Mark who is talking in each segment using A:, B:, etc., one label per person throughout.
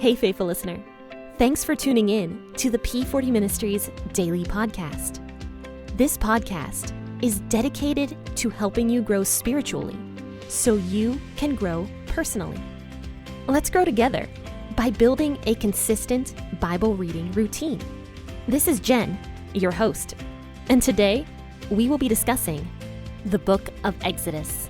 A: Hey, faithful listener. Thanks for tuning in to the P40 Ministries Daily Podcast. This podcast is dedicated to helping you grow spiritually so you can grow personally. Let's grow together by building a consistent Bible reading routine. This is Jenn, your host, and today we will be discussing the book of Exodus.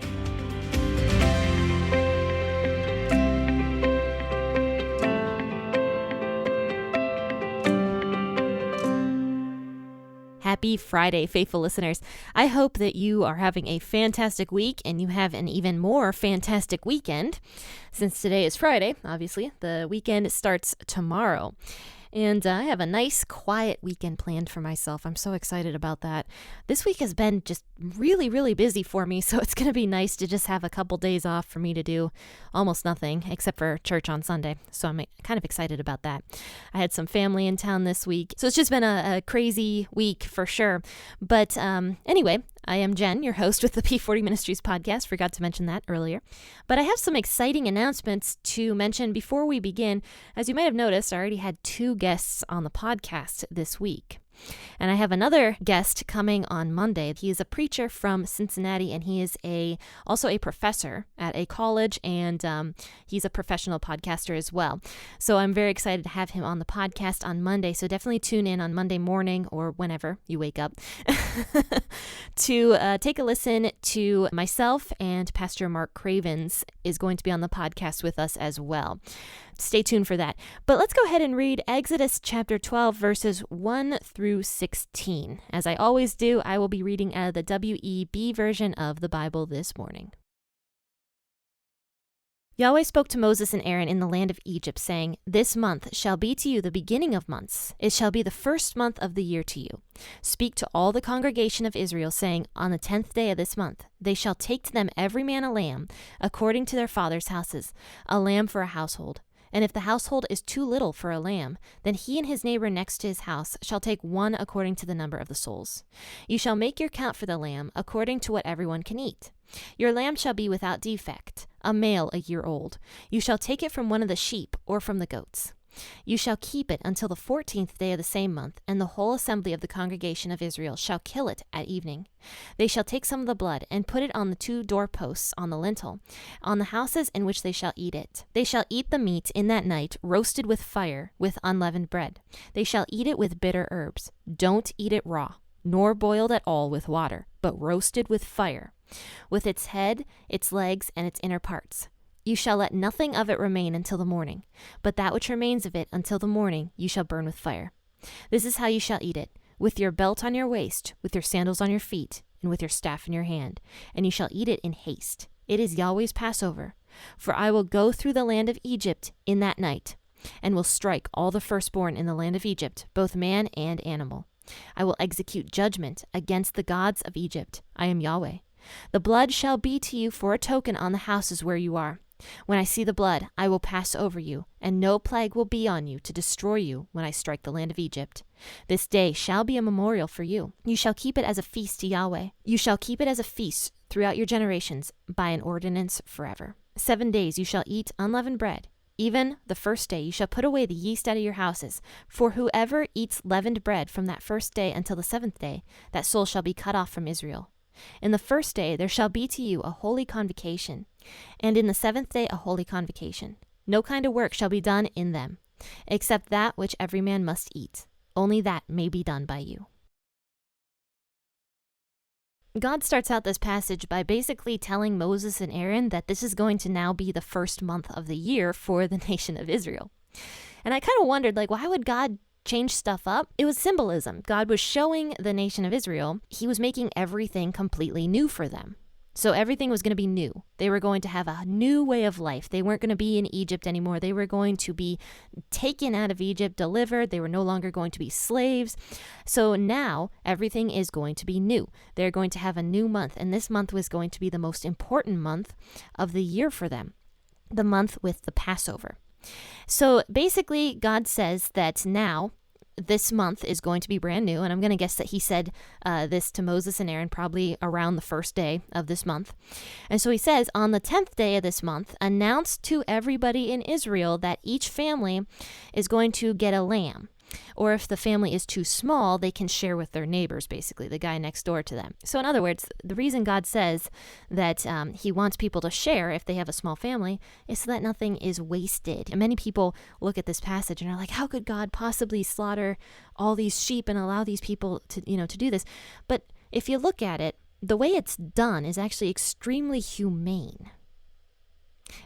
A: Happy Friday, faithful listeners. I hope that you are having a fantastic week and you have an even more fantastic weekend. Since today is Friday, obviously, the weekend starts tomorrow. And I have a nice, quiet weekend planned for myself. I'm so excited about that. This week has been just really, really busy for me, so it's going to be nice to just have a couple days off for me to do almost nothing except for church on Sunday. So I'm kind of excited about that. I had some family in town this week, so it's just been a crazy week for sure. But anyway, I am Jenn, your host with the P40 Ministries podcast. Forgot to mention that earlier. But I have some exciting announcements to mention before we begin. As you might have noticed, I already had 2 guests on the podcast this week. And I have another guest coming on Monday. He is a preacher from Cincinnati, and he is also a professor at a college, and he's a professional podcaster as well. So I'm very excited to have him on the podcast on Monday. So definitely tune in on Monday morning or whenever you wake up to take a listen to myself, and Pastor Mark Cravens is going to be on the podcast with us as well. Stay tuned for that. But let's go ahead and read Exodus chapter 12, verses 1 through 16. As I always do, I will be reading out of the WEB version of the Bible this morning. Yahweh spoke to Moses and Aaron in the land of Egypt, saying, "This month shall be to you the beginning of months. It shall be the first month of the year to you. Speak to all the congregation of Israel, saying, On the 10th day of this month, they shall take to them every man a lamb, according to their fathers' houses, a lamb for a household. And if the household is too little for a lamb, then he and his neighbor next to his house shall take one according to the number of the souls. You shall make your count for the lamb according to what everyone can eat. Your lamb shall be without defect, a male a year old. You shall take it from one of the sheep or from the goats. You shall keep it until the 14th day of the same month, and the whole assembly of the congregation of Israel shall kill it at evening. They shall take some of the blood and put it on the 2 doorposts on the lintel, on the houses in which they shall eat it. They shall eat the meat in that night, roasted with fire, with unleavened bread. They shall eat it with bitter herbs. Don't eat it raw, nor boiled at all with water, but roasted with fire, with its head, its legs, and its inner parts. You shall let nothing of it remain until the morning, but that which remains of it until the morning you shall burn with fire. This is how you shall eat it, with your belt on your waist, with your sandals on your feet, and with your staff in your hand, and you shall eat it in haste. It is Yahweh's Passover. For I will go through the land of Egypt in that night, and will strike all the firstborn in the land of Egypt, both man and animal. I will execute judgment against the gods of Egypt. I am Yahweh. The blood shall be to you for a token on the houses where you are. When I see the blood, I will pass over you, and no plague will be on you to destroy you when I strike the land of Egypt. This day shall be a memorial for you. You shall keep it as a feast to Yahweh. You shall keep it as a feast throughout your generations by an ordinance forever. 7 days you shall eat unleavened bread. Even the first day you shall put away the yeast out of your houses. For whoever eats leavened bread from that first day until the 7th day, that soul shall be cut off from Israel. In the first day there shall be to you a holy convocation, and in the 7th day a holy convocation. No kind of work shall be done in them, except that which every man must eat. Only that may be done by you." God starts out this passage by basically telling Moses and Aaron that this is going to now be the first month of the year for the nation of Israel. And I kind of wondered, why would God change stuff up? It was symbolism. God was showing the nation of Israel he was making everything completely new for them. So everything was going to be new. They were going to have a new way of life. They weren't going to be in Egypt anymore. They were going to be taken out of Egypt, delivered. They were no longer going to be slaves. So now everything is going to be new. They're going to have a new month, and this month was going to be the most important month of the year for them, the month with the Passover. So basically, God says that now this month is going to be brand new. And I'm going to guess that he said this to Moses and Aaron probably around the first day of this month. And so he says, on the 10th day of this month, announce to everybody in Israel that each family is going to get a lamb. Or if the family is too small, they can share with their neighbors, basically, the guy next door to them. So in other words, the reason God says that he wants people to share if they have a small family is so that nothing is wasted. And many people look at this passage and are like, how could God possibly slaughter all these sheep and allow these people to do this? But if you look at it, the way it's done is actually extremely humane.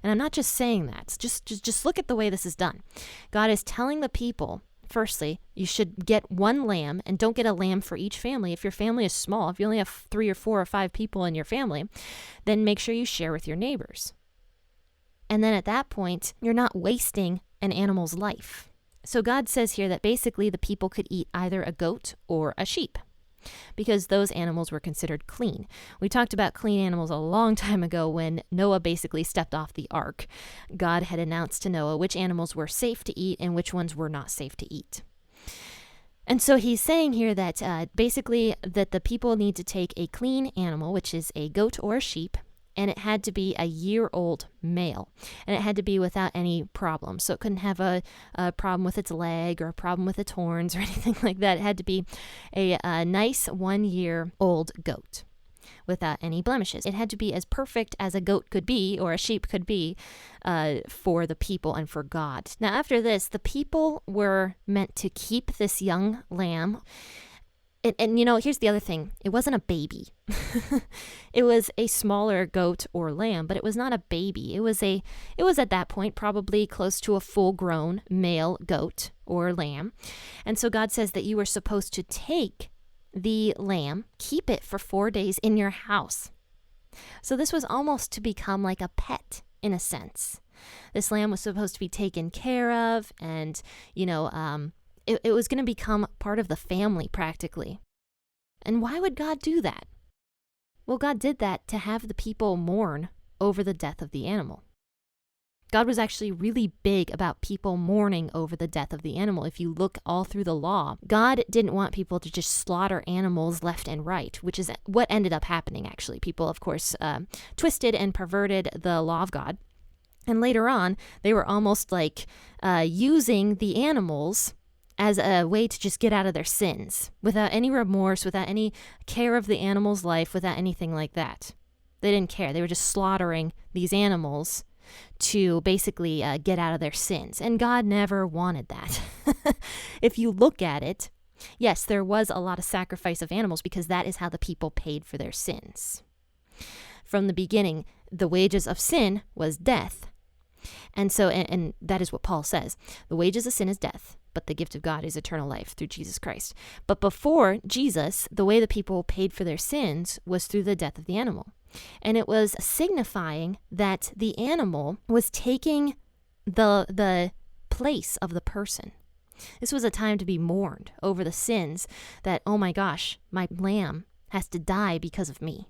A: And I'm not just saying that. Just look at the way this is done. God is telling the people, firstly, you should get one lamb, and don't get a lamb for each family. If your family is small, if you only have 3 or 4 or 5 people in your family, then make sure you share with your neighbors. And then at that point, you're not wasting an animal's life. So God says here that basically the people could eat either a goat or a sheep, because those animals were considered clean. We talked about clean animals a long time ago when Noah basically stepped off the ark. God had announced to Noah which animals were safe to eat and which ones were not safe to eat. And so he's saying here that basically that the people need to take a clean animal, which is a goat or a sheep, and it had to be a year-old male, and it had to be without any problem. So it couldn't have a problem with its leg or a problem with its horns or anything like that. It had to be a nice 1-year-old goat without any blemishes. It had to be as perfect as a goat could be or a sheep could be for the people and for God. Now, after this, the people were meant to keep this young lamb. And here's the other thing. It wasn't a baby. It was a smaller goat or lamb, but it was not a baby. It was at that point probably close to a full-grown male goat or lamb. And so God says that you were supposed to take the lamb, keep it for 4 days in your house. So this was almost to become like a pet in a sense. This lamb was supposed to be taken care of, and it was going to become part of the family practically. And why would God do that? Well, God did that to have the people mourn over the death of the animal. God was actually really big about people mourning over the death of the animal. If you look all through the law, God didn't want people to just slaughter animals left and right, which is what ended up happening, actually. People, of course, twisted and perverted the law of God. And later on, they were almost like using the animals as a way to just get out of their sins, without any remorse, without any care of the animal's life, without anything like that. They didn't care. They were just slaughtering these animals to basically get out of their sins. And God never wanted that. If you look at it, yes, there was a lot of sacrifice of animals because that is how the people paid for their sins. From the beginning, the wages of sin was death. And so, and that is what Paul says. The wages of sin is death, but the gift of God is eternal life through Jesus Christ. But before Jesus, the way the people paid for their sins was through the death of the animal. And it was signifying that the animal was taking the place of the person. This was a time to be mourned over the sins that, oh my gosh, my lamb has to die because of me.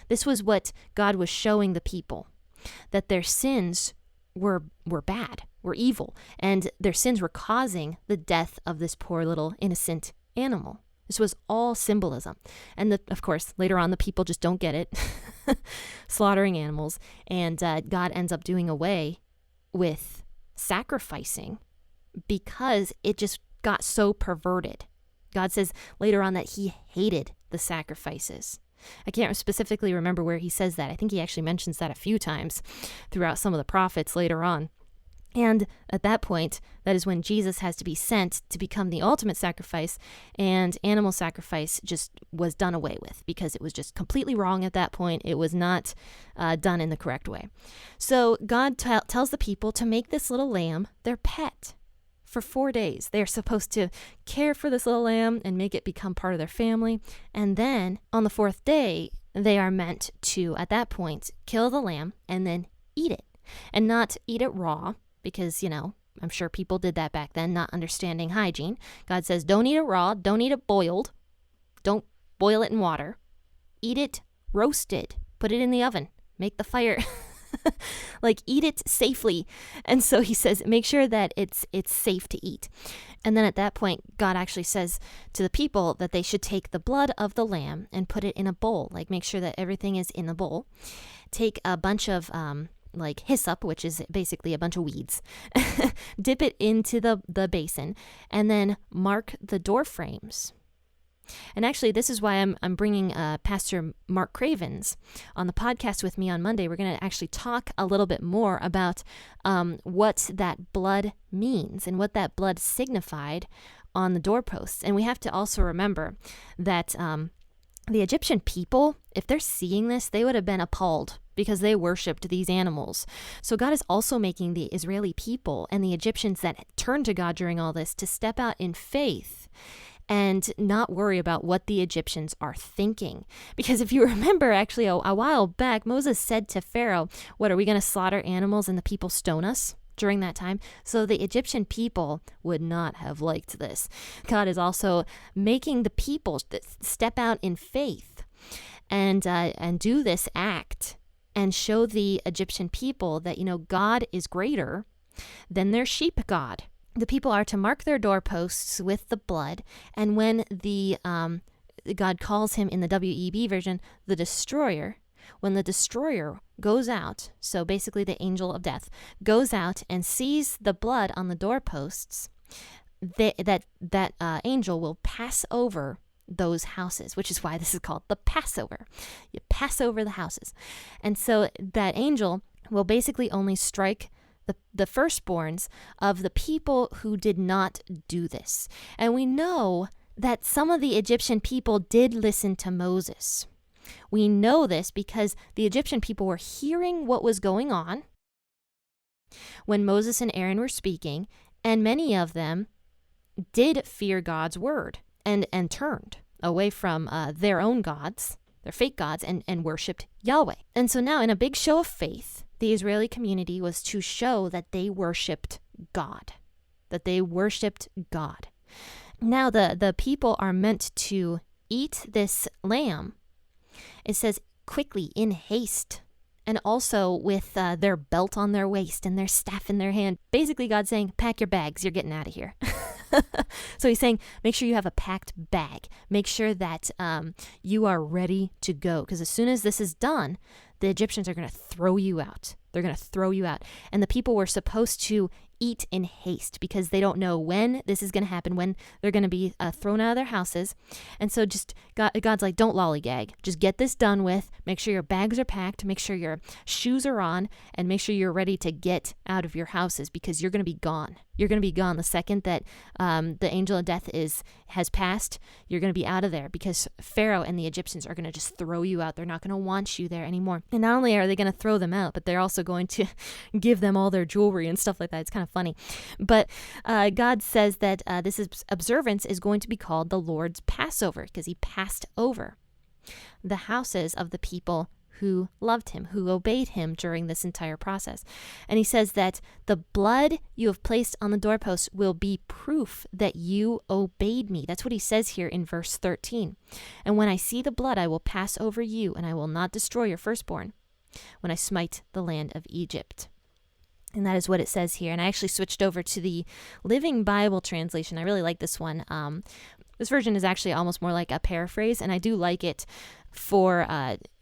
A: This was what God was showing the people, that their sins were bad, were evil, and their sins were causing the death of this poor little innocent animal. This was all symbolism. And of course, later on, the people just don't get it, slaughtering animals, and God ends up doing away with sacrificing because it just got so perverted. God says later on that he hated the sacrifices. I can't specifically remember where he says that. I think he actually mentions that a few times throughout some of the prophets later on. And at that point, that is when Jesus has to be sent to become the ultimate sacrifice, and animal sacrifice just was done away with because it was just completely wrong at that point. It was not done in the correct way. So God tells the people to make this little lamb their pet. For 4 days, they're supposed to care for this little lamb and make it become part of their family. And then on the 4th day, they are meant to, at that point, kill the lamb and then eat it. And not eat it raw because, I'm sure people did that back then, not understanding hygiene. God says, don't eat it raw, don't eat it boiled, don't boil it in water. Eat it roasted, put it in the oven, make the fire Like, eat it safely. And so he says, make sure that it's safe to eat. And then at that point, God actually says to the people that they should take the blood of the lamb and put it in a bowl. Like, make sure that everything is in a bowl. Take a bunch of like hyssop, which is basically a bunch of weeds, dip it into the basin, and then mark the door frames. And actually, this is why I'm bringing Pastor Mark Cravens on the podcast with me on Monday. We're going to actually talk a little bit more about what that blood means and what that blood signified on the doorposts. And we have to also remember that the Egyptian people, if they're seeing this, they would have been appalled because they worshipped these animals. So God is also making the Israeli people and the Egyptians that turned to God during all this to step out in faith and not worry about what the Egyptians are thinking. Because if you remember, actually, a while back, Moses said to Pharaoh, what, are we going to slaughter animals and the people stone us during that time? So the Egyptian people would not have liked this. God is also making the people step out in faith and do this act and show the Egyptian people that, God is greater than their sheep god. The people are to mark their doorposts with the blood, and when God calls him in the WEB version, the destroyer, when the destroyer goes out, so basically the angel of death, goes out and sees the blood on the doorposts, that angel will pass over those houses, which is why this is called the Passover. You pass over the houses. And so that angel will basically only strike the firstborns of the people who did not do this. And we know that some of the Egyptian people did listen to Moses. We know this because the Egyptian people were hearing what was going on when Moses and Aaron were speaking, and many of them did fear God's word and turned away from their own gods, their fake gods, and worshipped Yahweh. And so now, in a big show of faith, the Israeli community was to show that they worshipped God, Now, the people are meant to eat this lamb. It says quickly, in haste, and also with their belt on their waist and their staff in their hand. Basically, God's saying, pack your bags, you're getting out of here. So he's saying, make sure you have a packed bag. Make sure that you are ready to go. Because as soon as this is done, the Egyptians are going to throw you out. They're going to throw you out. And the people were supposed to eat in haste because they don't know when this is going to happen, when they're going to be thrown out of their houses. And so just God's like, don't lollygag. Just get this done with. Make sure your bags are packed. Make sure your shoes are on. And make sure you're ready to get out of your houses because you're going to be gone. You're going to be gone the second that the angel of death has passed. You're going to be out of there because Pharaoh and the Egyptians are going to just throw you out. They're not going to want you there anymore. And not only are they going to throw them out, but they're also going to give them all their jewelry and stuff like that. It's kind of funny. But God says that this observance is going to be called the Lord's Passover because he passed over the houses of the people who loved him, who obeyed him during this entire process. And he says that the blood you have placed on the doorposts will be proof that you obeyed me. That's what he says here in verse 13. And when I see the blood, I will pass over you, and I will not destroy your firstborn when I smite the land of Egypt. And that is what it says here. And I actually switched over to the Living Bible translation. I really like this one. This version is actually almost more like a paraphrase, and I do like it for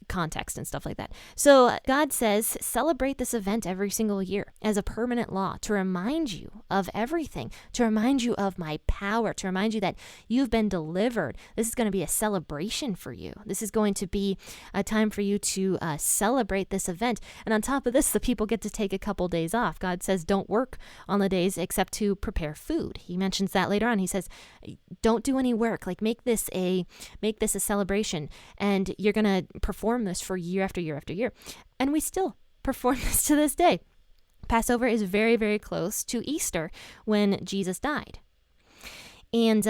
A: context and stuff like that. So God says, celebrate this event every single year as a permanent law to remind you of everything, to remind you of my power, to remind you that you've been delivered. This is going to be a celebration for you. This is going to be a time for you to celebrate this event. And on top of this, the people get to take a couple days off. God says, don't work on the days except to prepare food. He mentions that later on. He says, don't do any work. Like make this a celebration, and you're going to perform this for year after year after year. And we still perform this to this day. Passover is very, very close to Easter when Jesus died. And,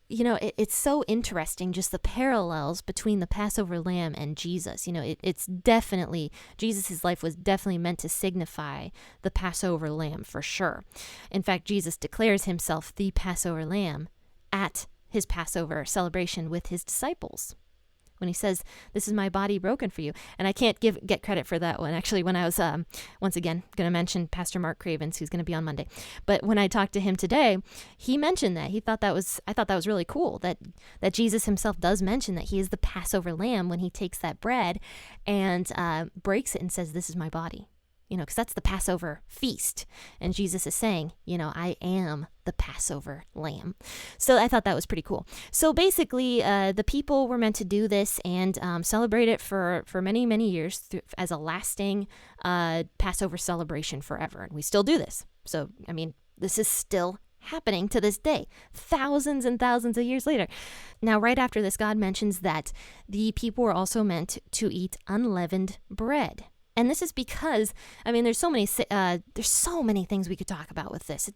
A: it's so interesting, just the parallels between the Passover lamb and Jesus. It's definitely, Jesus' life was definitely meant to signify the Passover lamb for sure. In fact, Jesus declares himself the Passover lamb at his Passover celebration with his disciples. when he says, "This is my body broken for you." And I can't get credit for that one. Actually, when I was, once again, going to mention Pastor Mark Cravens, who's going to be on Monday. But when I talked to him today, he mentioned that. I thought that was really cool, that Jesus himself does mention that he is the Passover lamb when he takes that bread and breaks it and says, "This is my body." Because that's the Passover feast. And Jesus is saying, I am the Passover lamb. So I thought that was pretty cool. So basically, the people were meant to do this and celebrate it for many, many years as a lasting Passover celebration forever. And we still do this. So, this is still happening to this day, thousands and thousands of years later. Now, right after this, God mentions that the people were also meant to eat unleavened bread. And this is because, there's so many things we could talk about with this.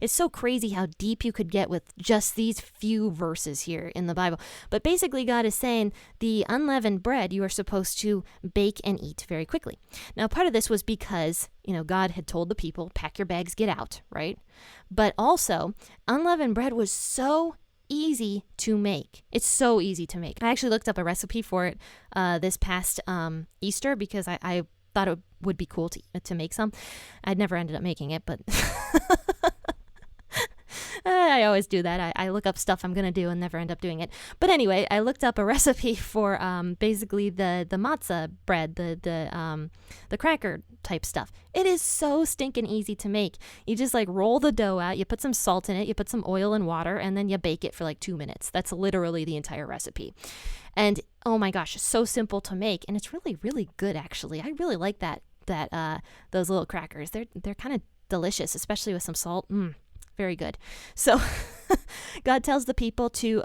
A: It's so crazy how deep you could get with just these few verses here in the Bible. But basically, God is saying the unleavened bread you are supposed to bake and eat very quickly. Now, part of this was because, God had told the people, pack your bags, get out, right? But also, unleavened bread was so easy to make. It's so easy to make. I actually looked up a recipe for it this past Easter because I thought it would be cool to make some. I'd never ended up making it, but I always do that. I look up stuff I'm going to do and never end up doing it. But anyway, I looked up a recipe for basically the matzah bread, the cracker type stuff. It is so stinking easy to make. You just roll the dough out, you put some salt in it, you put some oil and water, and then you bake it for 2 minutes. That's literally the entire recipe. And oh my gosh, it's so simple to make, and it's really, really good actually. I really like those little crackers. They're kind of delicious, especially with some salt. Very good. So God tells the people to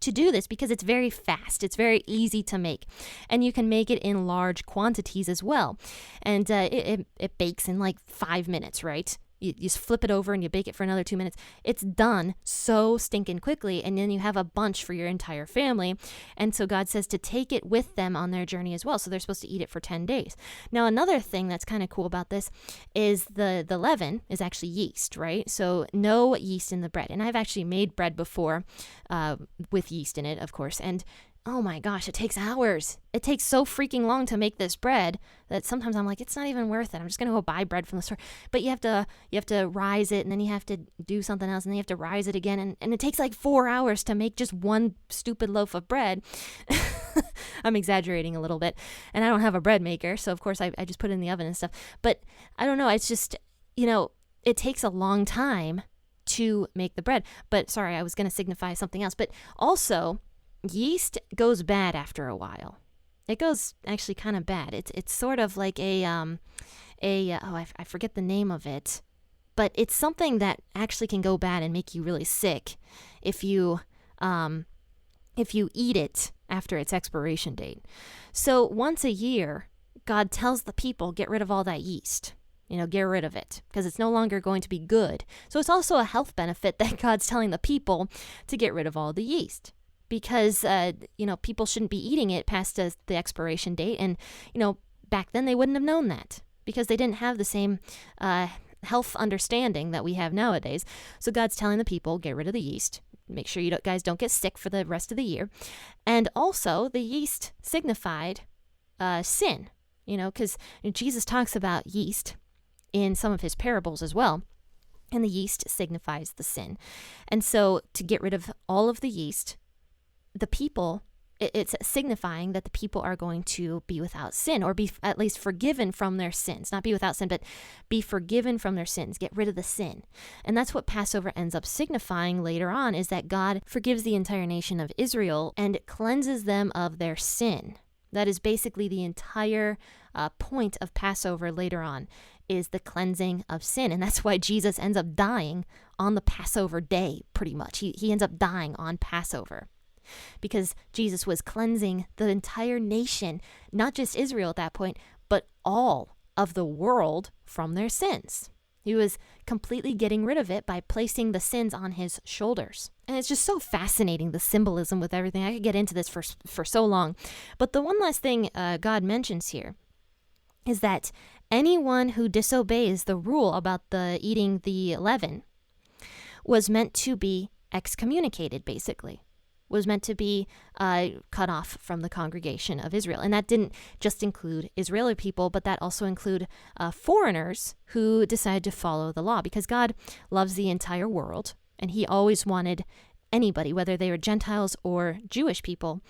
A: do this because it's very fast. It's very easy to make. And you can make it in large quantities as well. And it bakes in 5 minutes, right? You just flip it over and you bake it for another 2 minutes. It's done so stinking quickly. And then you have a bunch for your entire family. And so God says to take it with them on their journey as well. So they're supposed to eat it for 10 days. Now, another thing that's kind of cool about this is the leaven is actually yeast, right? So no yeast in the bread. And I've actually made bread before with yeast in it, of course. And oh my gosh, it takes hours. It takes so freaking long to make this bread that sometimes I'm like, it's not even worth it. I'm just going to go buy bread from the store. But you have to rise it, and then you have to do something else, and then you have to rise it again. And it takes 4 hours to make just one stupid loaf of bread. I'm exaggerating a little bit. And I don't have a bread maker, so of course I just put it in the oven and stuff. But I don't know, it's just, it takes a long time to make the bread. But sorry, I was going to signify something else. But also, yeast goes bad after a while. It goes actually kind of bad. It's sort of like I forget the name of it, but it's something that actually can go bad and make you really sick if you eat it after its expiration date. So once a year, God tells the people, get rid of all that yeast. Get rid of it because it's no longer going to be good. So it's also a health benefit that God's telling the people to get rid of all the yeast. Because, people shouldn't be eating it past the expiration date. And, back then they wouldn't have known that because they didn't have the same health understanding that we have nowadays. So God's telling the people, get rid of the yeast. Make sure you guys don't get sick for the rest of the year. And also, the yeast signified sin, because Jesus talks about yeast in some of his parables as well. And the yeast signifies the sin. And so to get rid of all of the yeast, the people, it's signifying that the people are going to be without sin, or be at least forgiven from their sins. Not be without sin, but be forgiven from their sins. Get rid of the sin. And that's what Passover ends up signifying later on, is that God forgives the entire nation of Israel and cleanses them of their sin. That is basically the entire point of Passover later on, is the cleansing of sin. And that's why Jesus ends up dying on the Passover day, pretty much. He ends up dying on Passover, because Jesus was cleansing the entire nation, not just Israel at that point, but all of the world from their sins. He was completely getting rid of it by placing the sins on his shoulders. And it's just so fascinating, the symbolism with everything. I could get into this for so long. But the one last thing God mentions here is that anyone who disobeys the rule about the eating the leaven was meant to be excommunicated, basically. was meant to be cut off from the congregation of Israel. And that didn't just include Israeli people, but that also include foreigners who decided to follow the law, because God loves the entire world, and he always wanted anybody, whether they were Gentiles or Jewish people,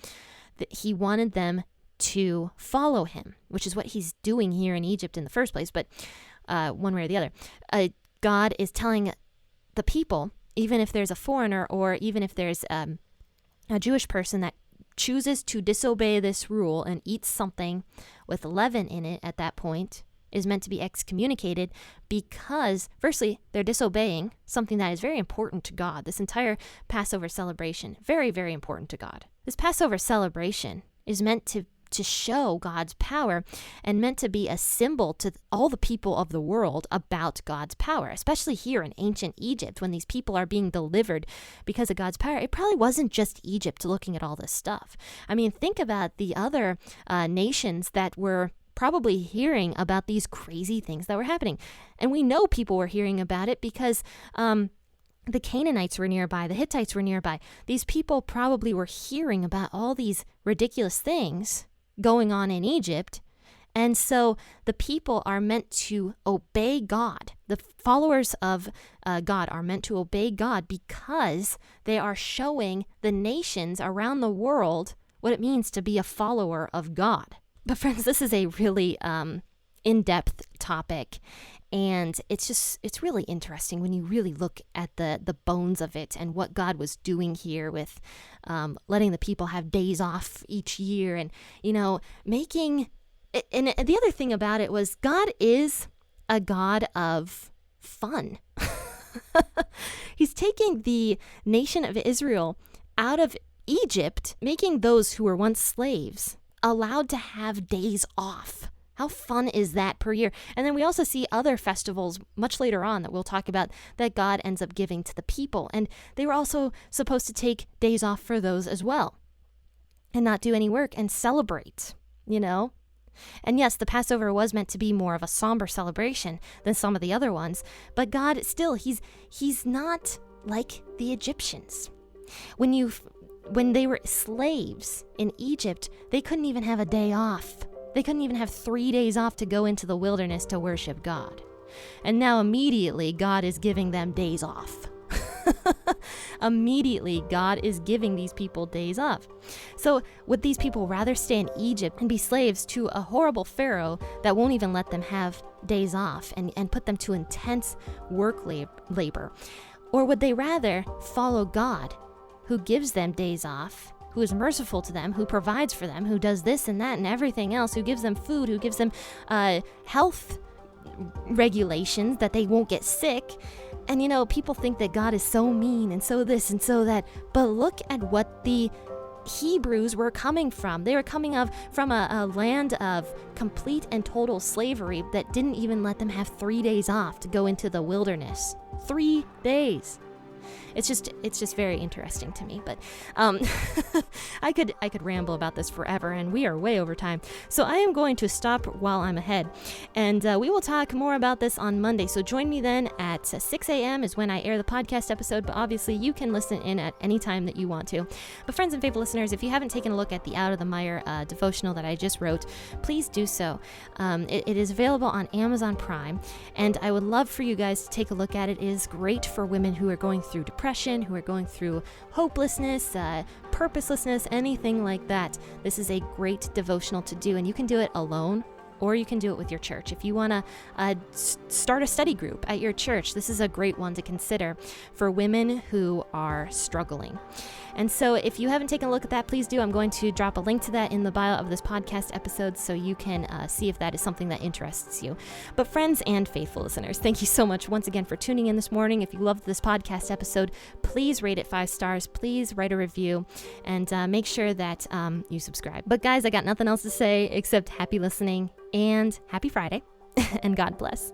A: that he wanted them to follow him, which is what he's doing here in Egypt in the first place. But one way or the other, God is telling the people, even if there's a foreigner or even if there's a Jewish person that chooses to disobey this rule and eats something with leaven in it at that point, is meant to be excommunicated, because firstly, they're disobeying something that is very important to God. This entire Passover celebration, very, very important to God. This Passover celebration is meant to show God's power and meant to be a symbol to all the people of the world about God's power, especially here in ancient Egypt when these people are being delivered because of God's power. It probably wasn't just Egypt looking at all this stuff. I mean, think about the other nations that were probably hearing about these crazy things that were happening. And we know people were hearing about it because the Canaanites were nearby, the Hittites were nearby. These people probably were hearing about all these ridiculous things going on in Egypt. And so the people are meant to obey God. The followers of God are meant to obey God because they are showing the nations around the world what it means to be a follower of God. But friends, this is a really in-depth topic, and it's really interesting when you really look at the bones of it and what God was doing here with letting the people have days off each year, and making. And the other thing about it was God is a God of fun. He's taking the nation of Israel out of Egypt, making those who were once slaves allowed to have days off. How fun is that per year? And then we also see other festivals much later on that we'll talk about that God ends up giving to the people. And they were also supposed to take days off for those as well and not do any work and celebrate, And yes, the Passover was meant to be more of a somber celebration than some of the other ones, but God still, he's not like the Egyptians. When they were slaves in Egypt, they couldn't even have a day off. They couldn't even have 3 days off to go into the wilderness to worship God. And now immediately God is giving them days off. Immediately God is giving these people days off. So would these people rather stay in Egypt and be slaves to a horrible Pharaoh that won't even let them have days off and put them to intense work labor? Or would they rather follow God, who gives them days off, who is merciful to them, who provides for them, who does this and that and everything else, who gives them food, who gives them health regulations that they won't get sick? And people think that God is so mean and so this and so that, but look at what the Hebrews were coming from. They were coming from a land of complete and total slavery that didn't even let them have 3 days off to go into the wilderness. 3 days. It's just very interesting to me, but I could ramble about this forever, and we are way over time. So I am going to stop while I'm ahead, and we will talk more about this on Monday. So join me then at 6 a.m. is when I air the podcast episode, but obviously you can listen in at any time that you want to. But friends and faithful listeners, if you haven't taken a look at the Out of the Mire devotional that I just wrote, please do so. It is available on Amazon Prime, and I would love for you guys to take a look at it. It is great for women who are going through depression, who are going through hopelessness, purposelessness, anything like that. This is a great devotional to do, and you can do it alone or you can do it with your church. If you want to start a study group at your church, this is a great one to consider for women who are struggling. And so if you haven't taken a look at that, please do. I'm going to drop a link to that in the bio of this podcast episode so you can see if that is something that interests you. But friends and faithful listeners, thank you so much once again for tuning in this morning. If you loved this podcast episode, please rate it 5 stars. Please write a review and make sure that you subscribe. But guys, I got nothing else to say except happy listening and happy Friday and God bless.